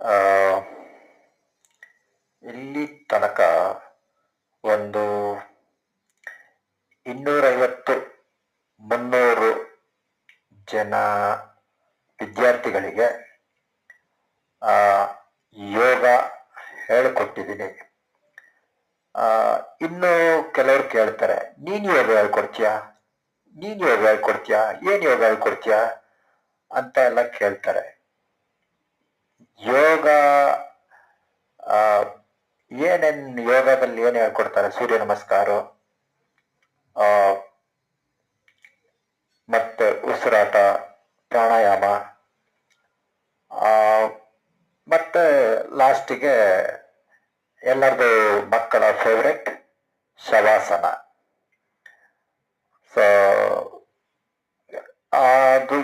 ಆ, ಇಲ್ಲಿ ತನಕ ಒಂದು 250 300 ಜನ ವಿದ್ಯಾರ್ಥಿಗಳಿಗೆ ಆ, ಯೋಗ ಹೇಳಿಕೊಟ್ಟಿದ್ದೀನಿ. ಇನ್ನು ಕೆಲವರು ಕೇಳ್ತಾರೆ, ನೀನು ಯೋಗ ಹೇಳ್ಕೊಡ್ತೀಯಾ, ನೀನು ಯೋಗ ಹೇಳ್ಕೊಡ್ತೀಯಾ, ಏನು ಯೋಗ ಹೇಳ್ಕೊಡ್ತೀಯಾ ಅಂತ ಎಲ್ಲ ಕೇಳ್ತಾರೆ. ಯೋಗ ಏನೇನು ಯೋಗದಲ್ಲಿ ಏನು ಹೇಳ್ಕೊಡ್ತಾರೆ? ಸೂರ್ಯ ನಮಸ್ಕಾರ, ಮತ್ತೆ ಉಸಿರಾಟ, ಪ್ರಾಣಾಯಾಮ, ಮತ್ತೆ ಲಾಸ್ಟಿಗೆ ಎಲ್ಲರದು ಮಕ್ಕಳ ಫೇವ್ರೆಟ್ ಶವಾಸನ. ಸೊ ಅದು